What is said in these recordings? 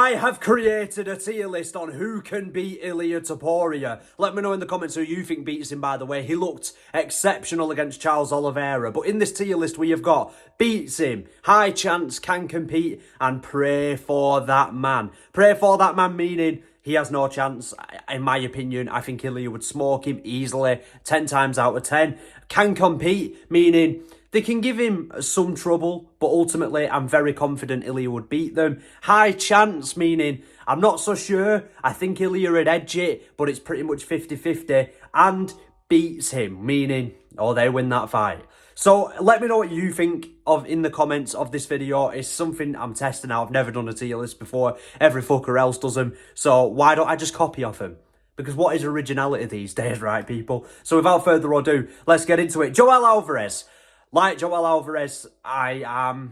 I have created a tier list on who can beat Ilia Topuria. Let me know in the comments who you think beats him, by the way. He looked exceptional against Charles Oliveira. But in this tier list we have got beats him, high chance, can compete, and pray for that man. Pray for that man meaning he has no chance. In my opinion, I think Ilia would smoke him easily, 10 times out of 10. Can compete, meaning they can give him some trouble, but ultimately I'm very confident Ilia would beat them. High chance, meaning I'm not so sure. I think Ilia would edge it, but it's pretty much 50-50. And beats him, meaning, oh, they win that fight. So let me know what you think of in the comments of this video. It's something I'm testing out. I've never done a tier list before. Every fucker else does them. So why don't I just copy off him? Because what is originality these days, right, people? So without further ado, let's get into it. Joel Alvarez. Like Joel Alvarez, I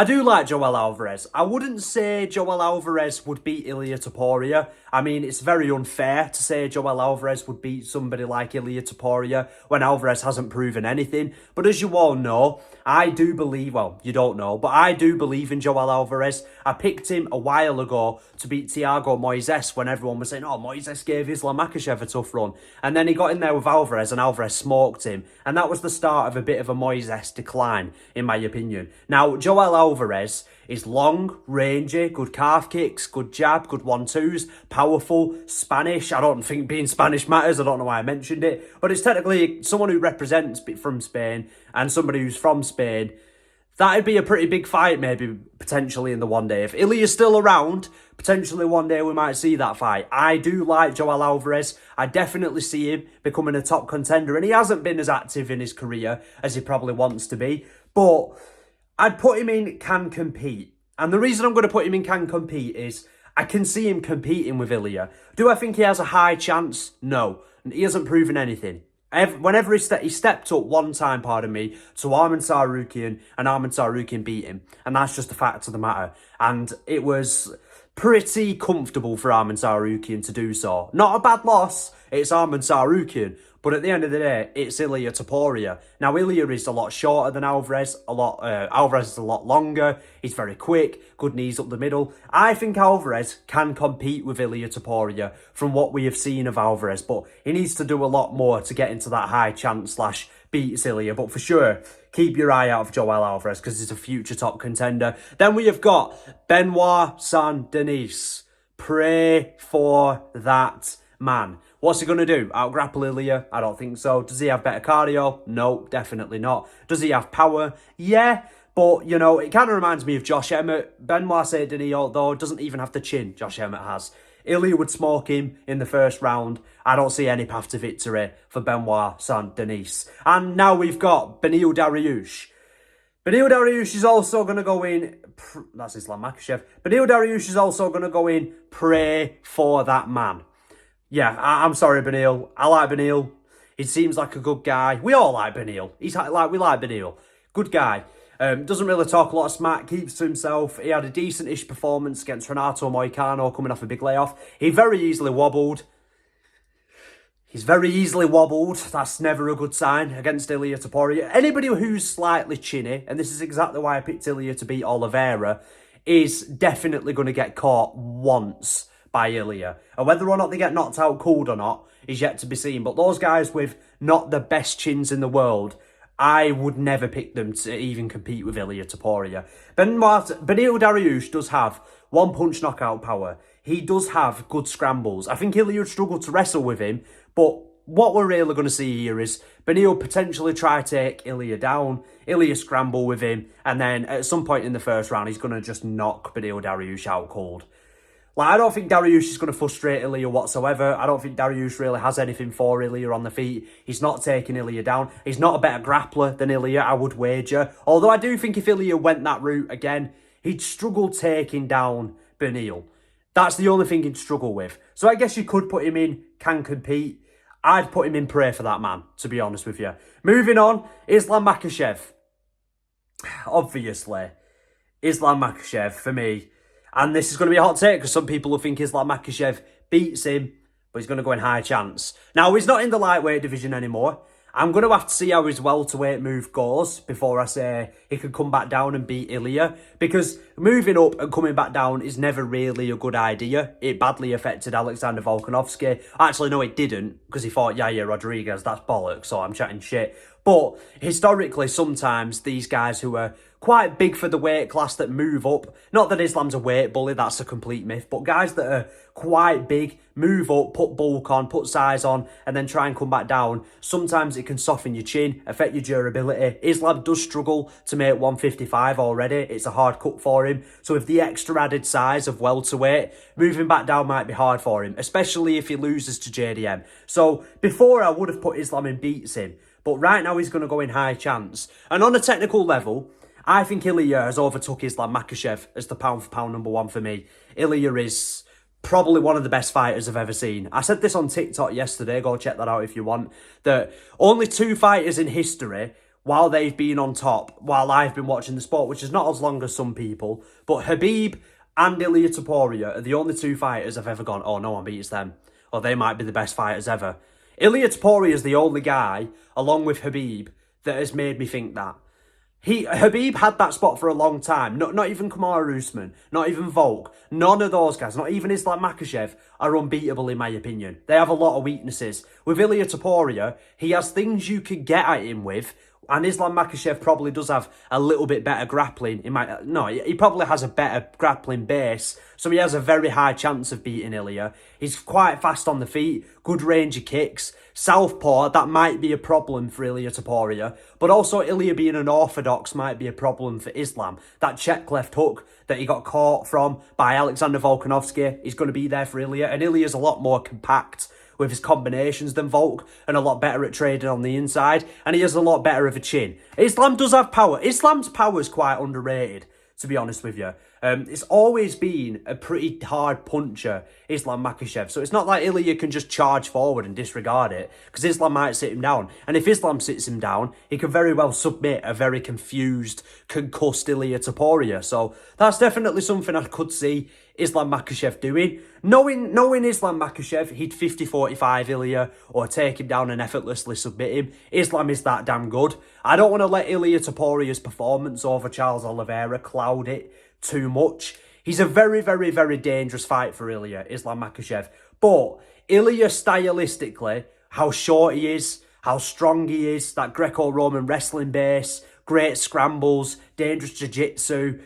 do like Joel Alvarez. I wouldn't say Joel Alvarez would beat Ilia Topuria. I mean, it's very unfair to say Joel Alvarez would beat somebody like Ilia Topuria when Alvarez hasn't proven anything. But as you all know, I do believe, well, you don't know, but I do believe in Joel Alvarez. I picked him a while ago to beat Thiago Moises when everyone was saying, oh, Moises gave Islam Makhachev a tough run. And then he got in there with Alvarez and Alvarez smoked him. And that was the start of a bit of a Moises decline, in my opinion. Now, Joel Alvarez is long, rangy, good calf kicks, good jab, good 1-2s, powerful, Spanish. I don't think being Spanish matters. I don't know why I mentioned it. But it's technically someone who represents from Spain and somebody who's from Spain. That'd be a pretty big fight, maybe, potentially, in the one day. If Ilia's still around, potentially one day we might see that fight. I do like Joel Alvarez. I definitely see him becoming a top contender. And he hasn't been as active in his career as he probably wants to be. But I'd put him in can compete. And the reason I'm going to put him in can compete is I can see him competing with Ilia. Do I think he has a high chance? No. He hasn't proven anything. Whenever he stepped up one time, to Arman Tsarukyan, and Arman Tsarukyan beat him. And that's just the fact of the matter. And it was pretty comfortable for Arman Tsarukyan to do so. Not a bad loss. It's Arman Tsarukyan. But at the end of the day, it's Ilia Topuria. Now, Ilia is a lot shorter than Alvarez. Alvarez is a lot longer. He's very quick. Good knees up the middle. I think Alvarez can compete with Ilia Topuria from what we have seen of Alvarez. But he needs to do a lot more to get into that high chance / beat Ilia. But for sure, keep your eye out for Joel Alvarez because he's a future top contender. Then we have got Benoit Saint-Denis. Pray for that man. What's he going to do? Out-grapple Ilia? I don't think so. Does he have better cardio? No, definitely not. Does he have power? Yeah, but, you know, it kind of reminds me of Josh Emmett. Benoit Saint-Denis, although, doesn't even have the chin Josh Emmett has. Ilia would smoke him in the first round. I don't see any path to victory for Benoit Saint-Denis. And now we've got Beneil Dariush. Beneil Dariush is also going to go in... That's Islam Makhachev. Beneil Dariush is also going to go in pray for that man. Yeah, I'm sorry, Beneil. I like Beneil. He seems like a good guy. We all like Beneil. We like Beneil. Good guy. Doesn't really talk a lot of smack. Keeps to himself. He had a decent-ish performance against Renato Moicano coming off a big layoff. He very easily wobbled. He's very easily wobbled. That's never a good sign against Ilia Topuria. Anybody who's slightly chinny, and this is exactly why I picked Ilia to beat Oliveira, is definitely going to get caught once by Ilia. And whether or not they get knocked out cold or not is yet to be seen. But those guys with not the best chins in the world, I would never pick them to even compete with Ilia Topuria. Beneil Dariush does have one-punch knockout power. He does have good scrambles. I think Ilia would struggle to wrestle with him, but what we're really going to see here is Beneil potentially try to take Ilia down, Ilia scramble with him, and then at some point in the first round, he's going to just knock Beneil Dariush out cold. Like, I don't think Dariush is going to frustrate Ilia whatsoever. I don't think Dariush really has anything for Ilia on the feet. He's not taking Ilia down. He's not a better grappler than Ilia, I would wager. Although I do think if Ilia went that route again, he'd struggle taking down Beneil. That's the only thing he'd struggle with. So I guess you could put him in, can compete. I'd put him in pray for that man, to be honest with you. Moving on, Islam Makhachev. Obviously, Islam Makhachev, for me. And this is going to be a hot take because some people will think Islam Makhachev beats him, but he's going to go in high chance. Now, he's not in the lightweight division anymore. I'm going to have to see how his welterweight move goes before I say he could come back down and beat Ilia. Because moving up and coming back down is never really a good idea. It badly affected Alexander Volkanovski. Actually, no, it didn't, because he fought Yair Rodriguez. That's bollocks, so I'm chatting shit. But historically, sometimes these guys who are quite big for the weight class that move up, not that Islam's a weight bully, that's a complete myth, but guys that are quite big, move up, put bulk on, put size on, and then try and come back down. Sometimes it can soften your chin, affect your durability. Islam does struggle to make 155 already. It's a hard cut for him. So with the extra added size of welterweight, moving back down might be hard for him, especially if he loses to JDM. So before I would have put Islam and beats him, but right now he's going to go in high chance. And on a technical level, I think Ilia has overtook Islam Makhachev as the pound-for-pound number one for me. Ilia is probably one of the best fighters I've ever seen. I said this on TikTok yesterday, go check that out if you want, that only 2 fighters in history, while they've been on top, while I've been watching the sport, which is not as long as some people, but Khabib and Ilia Topuria are the only 2 fighters I've ever gone, oh, no one beats them, or they might be the best fighters ever. Ilia Topuria is the only guy, along with Khabib, that has made me think that. Khabib had that spot for a long time. Not even Kamaru Usman, not even Volk. None of those guys, not even Islam Makhachev, are unbeatable in my opinion. They have a lot of weaknesses. With Ilia Topuria, he has things you could get at him with, and Islam Makhachev probably does have a little bit better grappling. He probably has a better grappling base, so he has a very high chance of beating Ilia. He's quite fast on the feet, good range of kicks. Southpaw, that might be a problem for Ilia Topuria, but also Ilia being an orthodox might be a problem for Islam. That check left hook that he got caught from by Alexander Volkanovski is going to be there for Ilia, and Ilia's a lot more compact with his combinations than Volk, and a lot better at trading on the inside, and he has a lot better of a chin. Islam does have power. Islam's power is quite underrated, to be honest with you. It's always been a pretty hard puncher, Islam Makhachev. So it's not like Ilia can just charge forward and disregard it, because Islam might sit him down. And if Islam sits him down, he can very well submit a very confused, concussed Ilia Topuria. So that's definitely something I could see Islam Makhachev doing. Knowing Islam Makhachev, he'd 50-45 Ilia or take him down and effortlessly submit him. Islam is that damn good. I don't want to let Ilia Topuria's performance over Charles Oliveira cloud it too much. He's a very, very, very dangerous fight for Ilia, Islam Makhachev. But Ilia stylistically, how short he is, how strong he is, that Greco-Roman wrestling base, great scrambles, dangerous jiu-jitsu,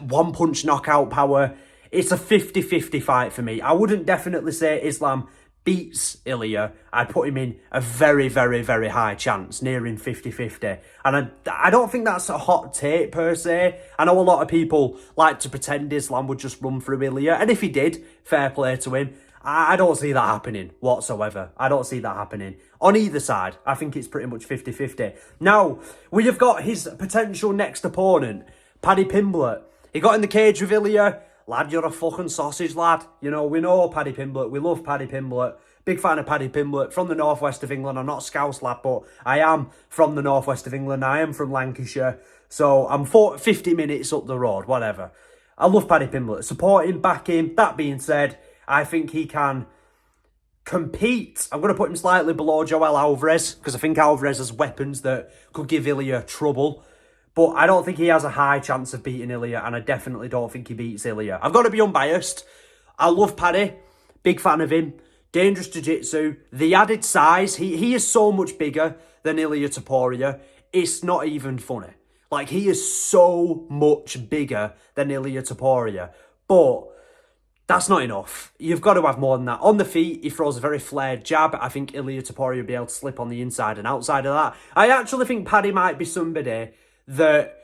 one-punch knockout power. It's a 50-50 fight for me. I wouldn't definitely say Islam beats Ilia. I'd put him in a very, very, very high chance, nearing 50-50. And I don't think that's a hot take per se. I know a lot of people like to pretend Islam would just run through Ilia. And if he did, fair play to him. I don't see that happening whatsoever. I don't see that happening. On either side, I think it's pretty much 50-50. Now, we have got his potential next opponent, Paddy Pimblett. He got in the cage with Ilia. Lad, you're a fucking sausage, lad. You know, we know Paddy Pimblett. We love Paddy Pimblett. Big fan of Paddy Pimblett. From the northwest of England. I'm not Scouse, lad, but I am from the northwest of England. I am from Lancashire. So I'm 50 minutes up the road, whatever. I love Paddy Pimblett. Support him, back him. That being said, I think he can compete. I'm going to put him slightly below Joel Alvarez, because I think Alvarez has weapons that could give Ilia trouble. But I don't think he has a high chance of beating Ilia, and I definitely don't think he beats Ilia. I've got to be unbiased. I love Paddy. Big fan of him. Dangerous jiu-jitsu. The added size. He is so much bigger than Ilia Topuria. It's not even funny. Like, he is so much bigger than Ilia Topuria. But that's not enough. You've got to have more than that. On the feet, he throws a very flared jab. I think Ilia Topuria will be able to slip on the inside and outside of that. I actually think Paddy might be somebody that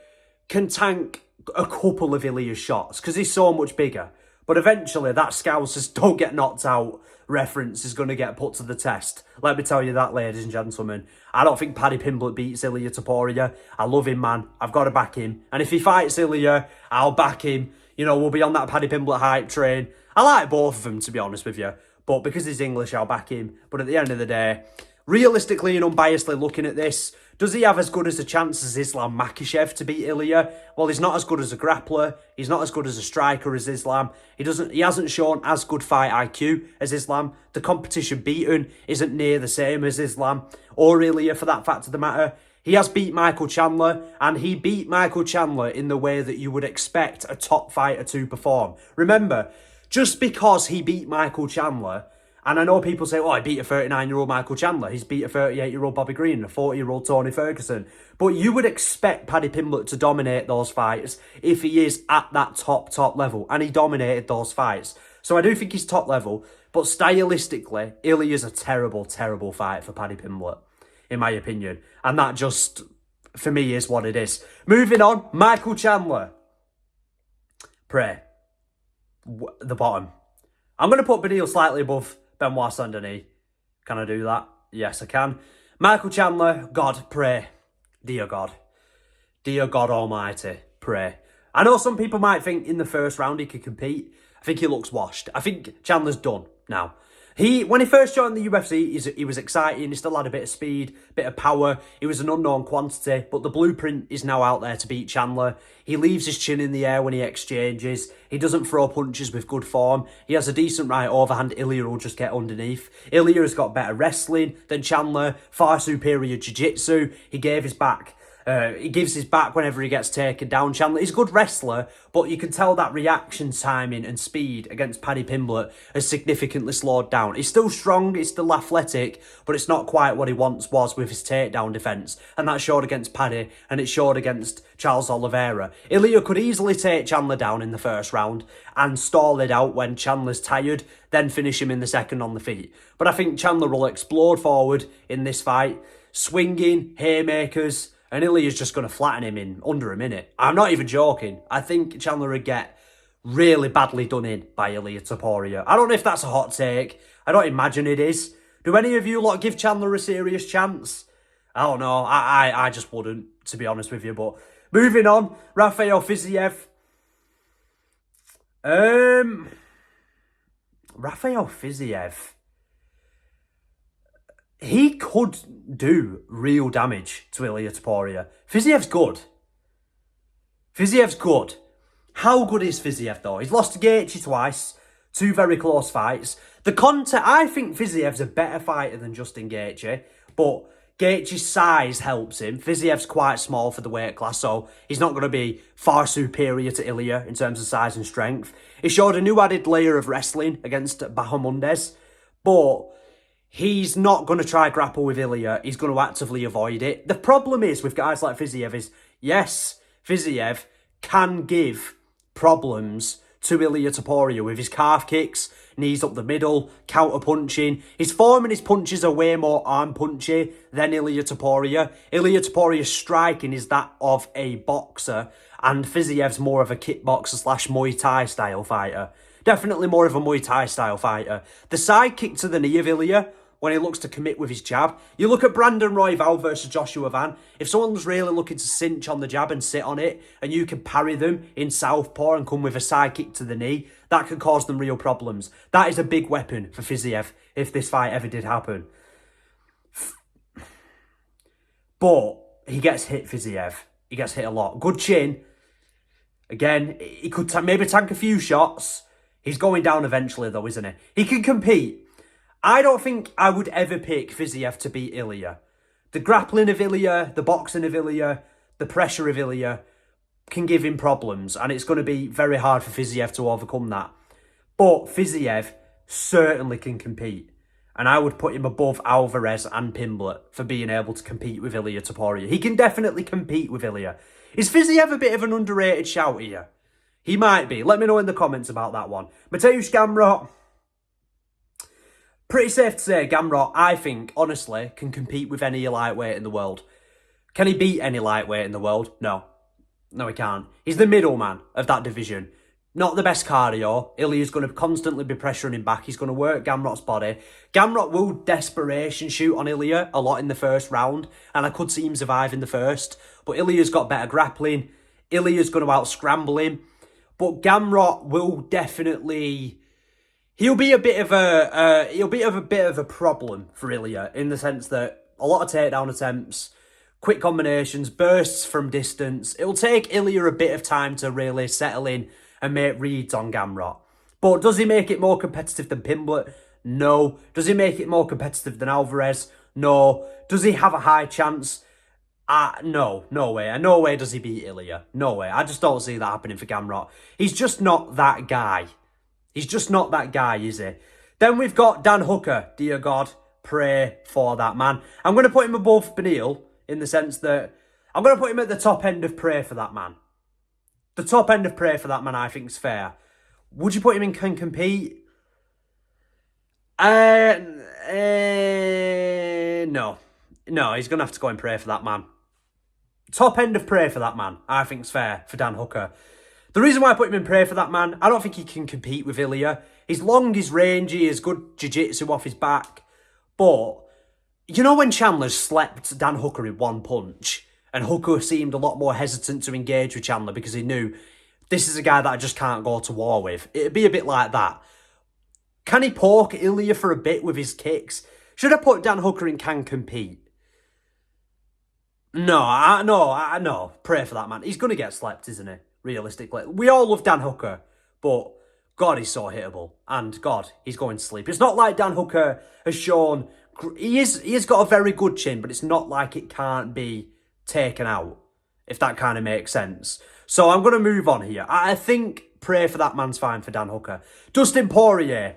can tank a couple of Ilia's shots, because he's so much bigger. But eventually, that Scousers don't get knocked out reference is going to get put to the test. Let me tell you that, ladies and gentlemen. I don't think Paddy Pimblett beats Ilia Topuria. I love him, man. I've got to back him. And if he fights Ilia, I'll back him. You know, we'll be on that Paddy Pimblett hype train. I like both of them, to be honest with you. But because he's English, I'll back him. But at the end of the day, realistically and unbiasedly looking at this, does he have as good as a chance as Islam Makhachev to beat Ilia? Well, he's not as good as a grappler. He's not as good as a striker as Islam. He hasn't shown as good fight IQ as Islam. The competition beaten isn't near the same as Islam or Ilia for that fact of the matter. He has beat Michael Chandler, and he beat Michael Chandler in the way that you would expect a top fighter to perform. Remember, just because he beat Michael Chandler, and I know people say, oh, he beat a 39-year-old Michael Chandler. He's beat a 38-year-old Bobby Green and a 40-year-old Tony Ferguson. But you would expect Paddy Pimblett to dominate those fights if he is at that top level. And he dominated those fights. So I do think he's top level. But stylistically, Ilia's a terrible, terrible fight for Paddy Pimblett, in my opinion. And that just, for me, is what it is. Moving on, Michael Chandler. Pray. The bottom. I'm going to put Beneil slightly above Benoit Saint-Denis. Can I do that? Yes, I can. Michael Chandler, God, pray. Dear God. Dear God Almighty, pray. I know some people might think in the first round he could compete. I think he looks washed. I think Chandler's done now. When he first joined the UFC, he was exciting. He still had a bit of speed, bit of power. He was an unknown quantity, but the blueprint is now out there to beat Chandler. He leaves his chin in the air when he exchanges. He doesn't throw punches with good form. He has a decent right overhand. Ilia will just get underneath. Ilia has got better wrestling than Chandler, far superior jiu-jitsu. He gave his back. He gives his back whenever he gets taken down. Chandler, he's a good wrestler, but you can tell that reaction timing and speed against Paddy Pimblett has significantly slowed down. He's still strong, he's still athletic, but it's not quite what he once was with his takedown defence. And that showed against Paddy, and it showed against Charles Oliveira. Ilia could easily take Chandler down in the first round and stall it out when Chandler's tired, then finish him in the second on the feet. But I think Chandler will explode forward in this fight, swinging, haymakers, and Ilia's just going to flatten him in under a minute. I'm not even joking. I think Chandler would get really badly done in by Ilia Topuria. I don't know if that's a hot take. I don't imagine it is. Do any of you lot give Chandler a serious chance? I don't know. I just wouldn't, to be honest with you. But moving on, Rafael Fiziev. Rafael Fiziev. He could do real damage to Ilia Topuria. Fiziev's good. Fiziev's good. How good is Fiziev, though? He's lost to Gaethje twice. 2 very close fights. I think Fiziev's a better fighter than Dustin Gaethje, but Gaethje's size helps him. Fiziev's quite small for the weight class, so he's not going to be far superior to Ilia in terms of size and strength. He showed a new added layer of wrestling against Bahamondes, but he's not going to try grapple with Ilia. He's going to actively avoid it. The problem is with guys like Fiziev is, yes, Fiziev can give problems to Ilia Topuria with his calf kicks, knees up the middle, counter punching. His form and his punches are way more arm punchy than Ilia Topuria. Ilia Topuria's striking is that of a boxer, and Fiziev's more of a kickboxer / Muay Thai style fighter. Definitely more of a Muay Thai style fighter. The side kick to the knee of Ilia, when he looks to commit with his jab. You look at Brandon Royval versus Joshua Van. If someone's really looking to cinch on the jab and sit on it, and you can parry them in southpaw and come with a side kick to the knee, that can cause them real problems. That is a big weapon for Fiziev if this fight ever did happen. But he gets hit, Fiziev. He gets hit a lot. Good chin. Again, he could maybe tank a few shots. He's going down eventually, though, isn't he? He can compete. I don't think I would ever pick Fiziev to beat Ilia. The grappling of Ilia, the boxing of Ilia, the pressure of Ilia can give him problems, and it's going to be very hard for Fiziev to overcome that. But Fiziev certainly can compete, and I would put him above Alvarez and Pimblett for being able to compete with Ilia Topuria. He can definitely compete with Ilia. Is Fiziev a bit of an underrated shout here? He might be. Let me know in the comments about that one. Mateusz Gamrot. Pretty safe to say Gamrot, I think, honestly, can compete with any lightweight in the world. Can he beat any lightweight in the world? No. No, he can't. He's the middleman of that division. Not the best cardio. Ilia's going to constantly be pressuring him back. He's going to work Gamrot's body. Gamrot will desperation shoot on Ilia a lot in the first round, and I could see him survive in the first. But Ilia's got better grappling. Ilia's going to out-scramble him. But Gamrot will definitely... He'll be a bit of a problem for Ilia in the sense that a lot of takedown attempts, quick combinations, bursts from distance. It'll take Ilia a bit of time to really settle in and make reads on Gamrot. But does he make it more competitive than Pimblett? No. Does he make it more competitive than Alvarez? No. Does he have a high chance? No way. And no way does he beat Ilia. No way. I just don't see that happening for Gamrot. He's just not that guy. He's just not that guy, is he? Then we've got Dan Hooker. Dear God, pray for that man. I'm going to put him above Beneil in the sense that I'm going to put him at the top end of pray for that man. The top end of pray for that man, I think, is fair. Would you put him in can compete? No. No, he's going to have to go and pray for that man. Top end of pray for that man, I think, is fair for Dan Hooker. The reason why I put him in pray for that man, I don't think he can compete with Ilia. He's long, he's rangy, he has good jiu-jitsu off his back. But, you know when Chandler slept Dan Hooker in one punch, and Hooker seemed a lot more hesitant to engage with Chandler because he knew this is a guy that I just can't go to war with. It'd be a bit like that. Can he poke Ilia for a bit with his kicks? Should I put Dan Hooker in can compete? No. Pray for that man. He's going to get slept, isn't he? Realistically. We all love Dan Hooker, but God, he's so hittable. And God, he's going to sleep. It's not like Dan Hooker has shown... He has got a very good chin, but it's not like it can't be taken out, if that kind of makes sense. So I'm going to move on here. I think pray for that man's fine for Dan Hooker. Dustin Poirier.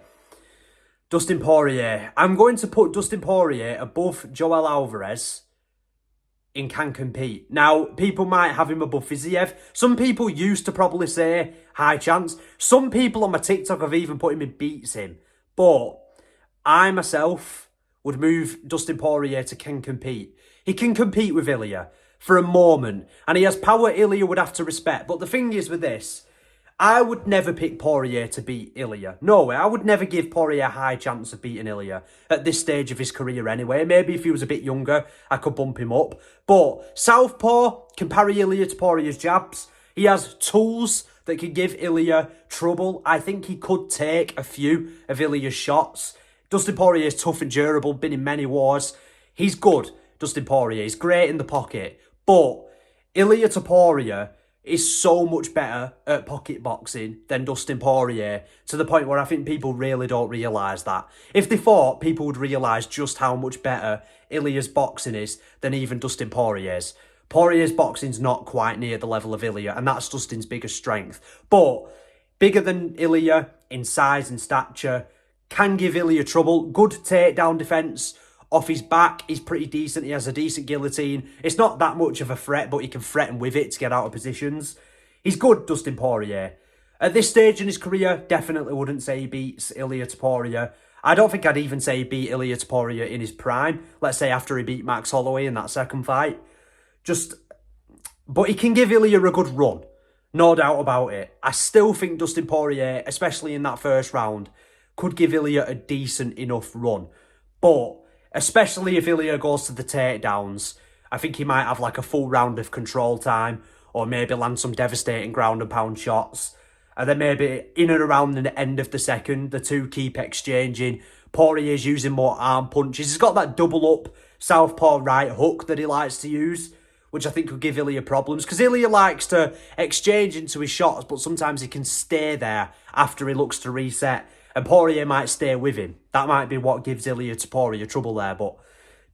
I'm going to put Dustin Poirier above Joel Alvarez in can compete. Now, people might have him above Fiziev. Some people used to probably say high chance. Some people on my TikTok have even put him in beats him. But I myself would move Dustin Poirier to can compete. He can compete with Ilia for a moment. And he has power Ilia would have to respect. But the thing is with this, I would never pick Poirier to beat Ilia. No way. I would never give Poirier a high chance of beating Ilia at this stage of his career anyway. Maybe if he was a bit younger, I could bump him up. But Southpaw can parry Ilia to Poirier's jabs. He has tools that can give Ilia trouble. I think he could take a few of Ilia's shots. Dustin Poirier is tough and durable, been in many wars. He's good, Dustin Poirier. He's great in the pocket. But Ilia to Poirier is so much better at pocket boxing than Dustin Poirier, to the point where I think people really don't realise that. If they thought, people would realise just how much better Ilia's boxing is than even Dustin Poirier's. Poirier's boxing's not quite near the level of Ilia, and that's Dustin's biggest strength. But bigger than Ilia in size and stature, can give Ilia trouble. Good takedown defence. Off his back, he's pretty decent. He has a decent guillotine. It's not that much of a threat, but he can threaten with it to get out of positions. He's good, Dustin Poirier. At this stage in his career, definitely wouldn't say he beats Ilia to Poirier. I don't think I'd even say he beat Ilia to Poirier in his prime. Let's say after he beat Max Holloway in that second fight. But he can give Ilia a good run. No doubt about it. I still think Dustin Poirier, especially in that first round, could give Ilia a decent enough run. But especially if Ilia goes to the takedowns, I think he might have like a full round of control time, or maybe land some devastating ground and pound shots. And then maybe in and around the end of the second, the two keep exchanging. Poirier's using more arm punches. He's got that double up southpaw right hook that he likes to use, which I think could give Ilia problems. Because Ilia likes to exchange into his shots, but sometimes he can stay there after he looks to reset. And Poirier might stay with him. That might be what gives Ilia to Poirier trouble there, but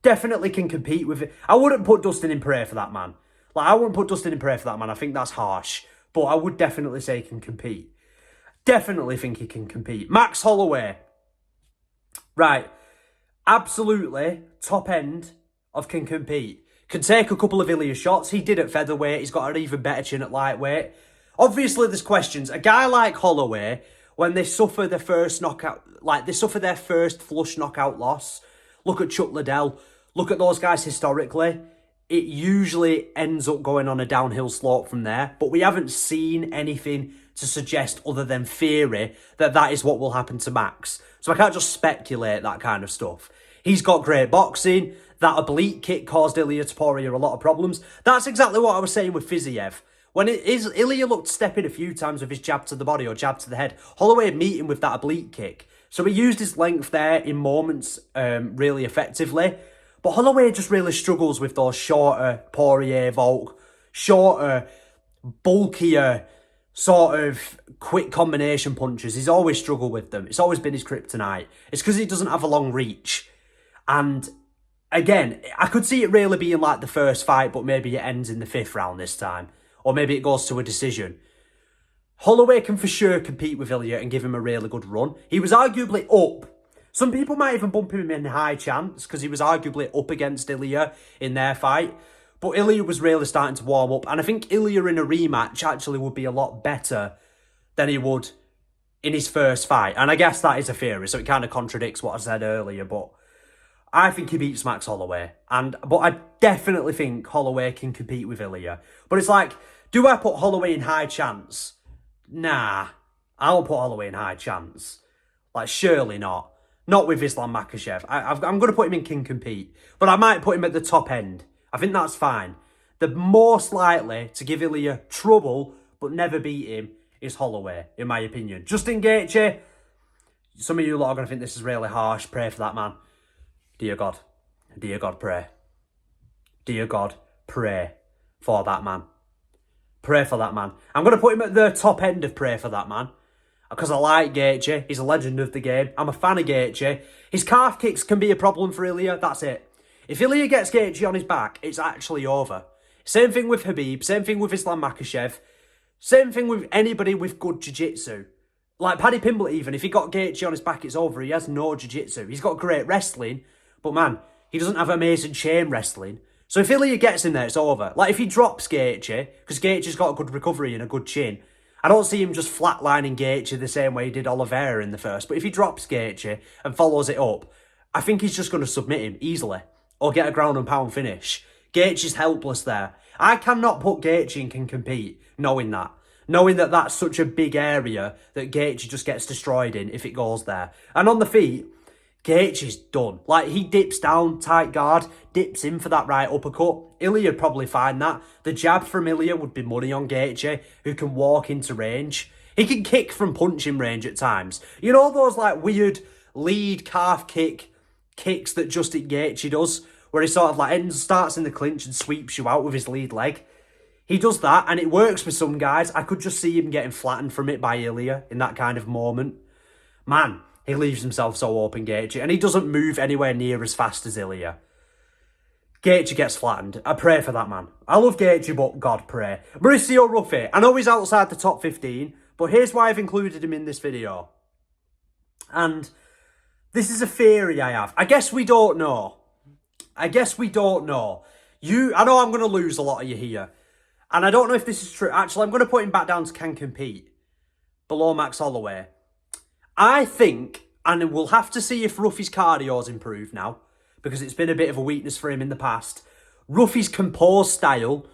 definitely can compete with it. I wouldn't put Dustin in prayer for that man. I wouldn't put Dustin in prayer for that man. I think that's harsh. But I would definitely say he can compete. Definitely think he can compete. Max Holloway. Right. Absolutely top end of can compete. Can take a couple of Ilia shots. He did at featherweight. He's got an even better chin at lightweight. Obviously, there's questions. A guy like Holloway, when they suffer their first knockout, they suffer their first flush knockout loss. Look at Chuck Liddell. Look at those guys historically. It usually ends up going on a downhill slope from there. But we haven't seen anything to suggest other than theory that that is what will happen to Max. So I can't just speculate that kind of stuff. He's got great boxing. That oblique kick caused Ilia to Poirier a lot of problems. That's exactly what I was saying with Fiziev. When Ilia looked stepping a few times with his jab to the body or jab to the head, Holloway would meet him with that oblique kick. So he used his length there in moments really effectively. But Holloway just really struggles with those shorter Poirier, Volk, shorter, bulkier, sort of quick combination punches. He's always struggled with them. It's always been his kryptonite. It's because he doesn't have a long reach. And again, I could see it really being like the first fight, but maybe it ends in the 5th round this time. Or maybe it goes to a decision. Holloway can for sure compete with Ilia and give him a really good run. He was arguably up. Some people might even bump him in high chance because he was arguably up against Ilia in their fight. But Ilia was really starting to warm up. And I think Ilia in a rematch actually would be a lot better than he would in his first fight. And I guess that is a theory, so it kind of contradicts what I said earlier. But I think he beats Max Holloway. But I definitely think Holloway can compete with Ilia. But it's like, do I put Holloway in high chance? Nah, I won't put Holloway in high chance. Like, surely not. Not with Islam Makhachev. I'm going to put him in King Compete. But I might put him at the top end. I think that's fine. The most likely to give Ilia trouble, but never beat him, is Holloway, in my opinion. Justin Gaethje, some of you lot are going to think this is really harsh. Pray for that man. Dear God. Dear God, pray. Dear God, pray for that man. Pray for that man. I'm going to put him at the top end of pray for that man. Because I like Gaethje. He's a legend of the game. I'm a fan of Gaethje. His calf kicks can be a problem for Ilia. That's it. If Ilia gets Gaethje on his back, it's actually over. Same thing with Khabib. Same thing with Islam Makhachev. Same thing with anybody with good jiu-jitsu. Like Paddy Pimblett even. If he got Gaethje on his back, it's over. He has no jiu-jitsu. He's got great wrestling. But man, he doesn't have amazing chain wrestling. So if Ilia gets in there, it's over. Like if he drops Gaethje, because Gaethje's got a good recovery and a good chin, I don't see him just flatlining Gaethje the same way he did Oliveira in the first. But if he drops Gaethje and follows it up, I think he's just going to submit him easily. Or get a ground and pound finish. Gaethje's helpless there. I cannot put Gaethje and can compete, knowing that. Knowing that that's such a big area that Gaethje just gets destroyed in if it goes there. And on the feet, Gaethje's done. Like, he dips down, tight guard, dips in for that right uppercut. Ilia would probably find that. The jab from Ilia would be money on Gaethje, who can walk into range. He can kick from punching range at times. You know those, like, weird lead calf kicks that Justin Gaethje does, where he sort of, like, starts in the clinch and sweeps you out with his lead leg? He does that, and it works for some guys. I could just see him getting flattened from it by Ilia in that kind of moment. Man, he leaves himself so open, Gaethje, and he doesn't move anywhere near as fast as Ilia. Gaethje gets flattened. I pray for that man. I love Gaethje, but God, pray. Mauricio Ruffy. I know he's outside the top 15, but here's why I've included him in this video. And this is a theory I have. I guess we don't know. I know I'm going to lose a lot of you here. And I don't know if this is true. Actually, I'm going to put him back down to can compete. Below Max Holloway. I think, and we'll have to see if Ruffy's cardio's improved now, because it's been a bit of a weakness for him in the past. Ruffy's composed style,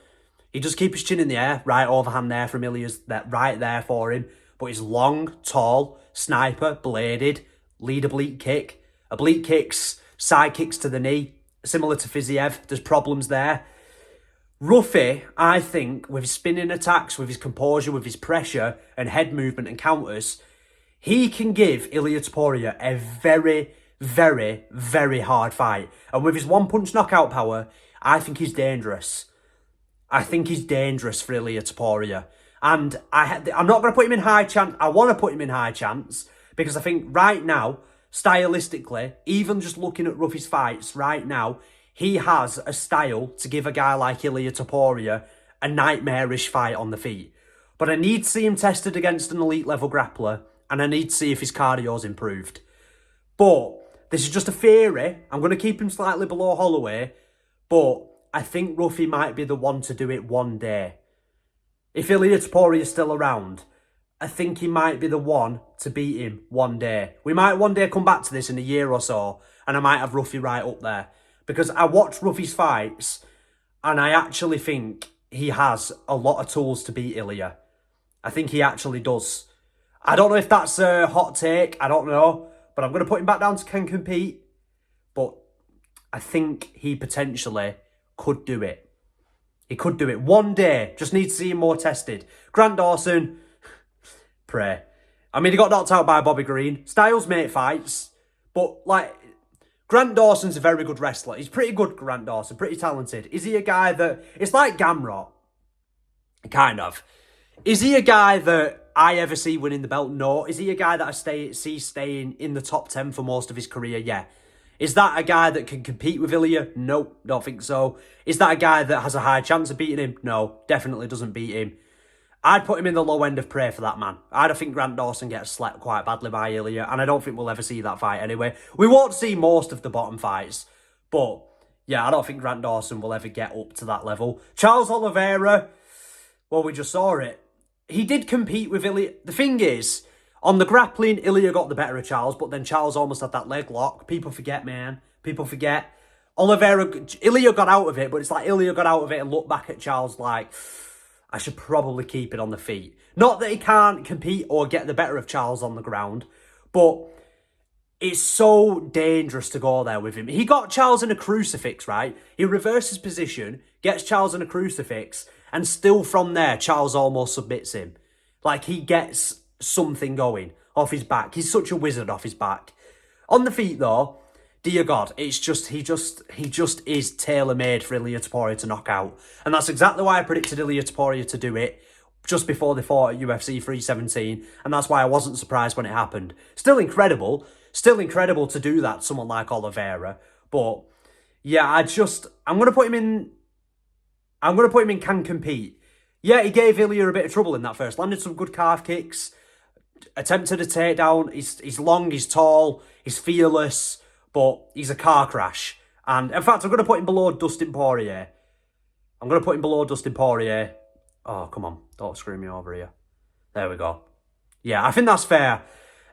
he does keep his chin in the air, right overhand there from Ilia's, that right there for him, but he's long, tall, sniper, bladed, lead oblique kick. Oblique kicks, side kicks to the knee, similar to Fiziev, there's problems there. Ruffy, I think, with his spinning attacks, with his composure, with his pressure and head movement and counters, he can give Ilia Topuria a very, very, very hard fight. And with his one-punch knockout power, I think he's dangerous. I think he's dangerous for Ilia Topuria. And I'm not going to put him in high chance. I want to put him in high chance because I think right now, stylistically, even just looking at Ruffy's fights right now, he has a style to give a guy like Ilia Topuria a nightmarish fight on the feet. But I need to see him tested against an elite level grappler, and I need to see if his cardio's improved. But this is just a theory. I'm going to keep him slightly below Holloway, but I think Ruffy might be the one to do it one day. If Ilia Topuria is still around, I think he might be the one to beat him one day. We might one day come back to this in a year or so, and I might have Ruffy right up there. Because I watch Ruffy's fights, and I actually think he has a lot of tools to beat Ilia. I think he actually does. I don't know if that's a hot take. I don't know. But I'm going to put him back down to can compete. But I think he potentially could do it. He could do it one day. Just need to see him more tested. Grant Dawson, pray. I mean, he got knocked out by Bobby Green. Styles make fights. But, like, Grant Dawson's a very good wrestler. He's pretty good, Grant Dawson. Pretty talented. Is he a guy that... It's like Gamrot. Kind of. Is he a guy that I ever see winning the belt? No. Is he a guy that I see staying in the top 10 for most of his career? Yeah. Is that a guy that can compete with Ilia? No, don't think so. Is that a guy that has a high chance of beating him? No, definitely doesn't beat him. I'd put him in the low end of prey for that man. I don't think Grant Dawson gets slept quite badly by Ilia, and I don't think we'll ever see that fight anyway. We won't see most of the bottom fights, but yeah, I don't think Grant Dawson will ever get up to that level. Charles Oliveira, well, we just saw it. He did compete with Ilia. The thing is, on the grappling, Ilia got the better of Charles, but then Charles almost had that leg lock. People forget, man. People forget. Ilia got out of it, but it's like Ilia got out of it and looked back at Charles like, I should probably keep it on the feet. Not that he can't compete or get the better of Charles on the ground, but it's so dangerous to go there with him. He got Charles in a crucifix, right? He reverses position, gets Charles in a crucifix, and still from there, Charles almost submits him. Like, he gets something going off his back. He's such a wizard off his back. On the feet, though, dear God, it's just he just is tailor-made for Ilia Topuria to knock out. And that's exactly why I predicted Ilia Topuria to do it just before they fought at UFC 317. And that's why I wasn't surprised when it happened. Still incredible to do that to someone like Oliveira. But yeah, I'm gonna put him in can compete. Yeah, he gave Ilia a bit of trouble in that first. Landed some good calf kicks. Attempted a takedown. He's long, he's tall, he's fearless, but he's a car crash. And in fact, I'm going to put him below Dustin Poirier. Oh, come on. Don't screw me over here. There we go. Yeah, I think that's fair.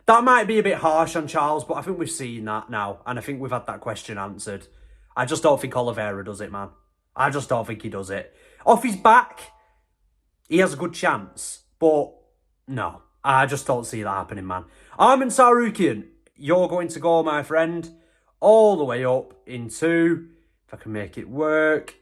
That might be a bit harsh on Charles, but I think we've seen that now. And I think we've had that question answered. I just don't think Oliveira does it, man. I just don't think he does it. Off his back, he has a good chance. But no, I just don't see that happening, man. Arman Tsarukyan, you're going to go, my friend, all the way up into, if I can make it work,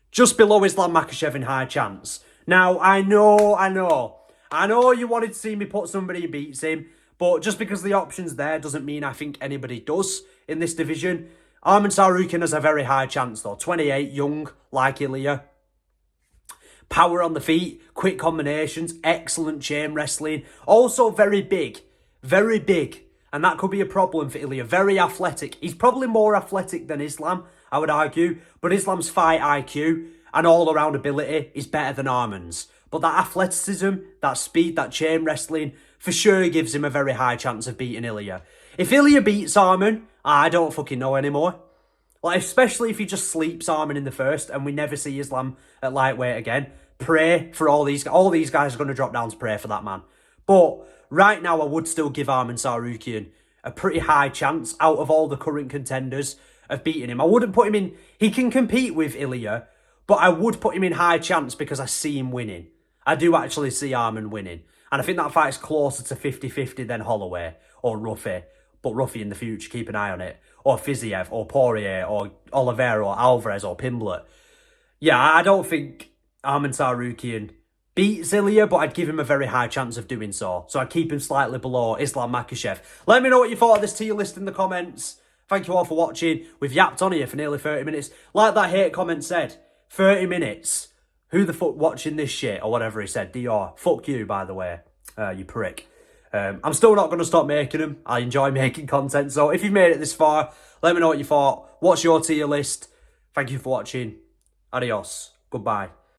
just below Islam Makhachev in high chance. Now, I know you wanted to see me put somebody who beats him, but just because the option's there doesn't mean I think anybody does in this division. Arman Tsarukyan has a very high chance, though. 28, young, like Ilia. Power on the feet, quick combinations, excellent chain wrestling. Also very big. Very big. And that could be a problem for Ilia. Very athletic. He's probably more athletic than Islam, I would argue. But Islam's fight IQ and all-around ability is better than Arman's. But that athleticism, that speed, that chain wrestling, for sure gives him a very high chance of beating Ilia. If Ilia beats Arman, I don't fucking know anymore. Like, especially if he just sleeps Arman in the first and we never see Islam at lightweight again. Pray for all these guys are going to drop down to pray for that man. But right now, I would still give Arman Tsarukyan a pretty high chance out of all the current contenders of beating him. I wouldn't put him in... He can compete with Ilia, but I would put him in high chance because I see him winning. I do actually see Arman winning. And I think that fight's closer to 50-50 than Holloway or Ruffy. But Ruffy in the future, keep an eye on it. Or Fiziev, or Poirier, or Oliveira, or Alvarez, or Pimblett. Yeah, I don't think Arman Tsarukyan beats Ilia, but I'd give him a very high chance of doing so. So I'd keep him slightly below Islam Makhachev. Let me know what you thought of this tier list in the comments. Thank you all for watching. We've yapped on here for nearly 30 minutes. Like that hate comment said, 30 minutes. Who the fuck watching this shit? Or whatever he said. DR. Fuck you, by the way. You prick. I'm still not going to stop making them. I enjoy making content. So if you've made it this far, let me know what you thought. What's your tier list? Thank you for watching. Adios. Goodbye.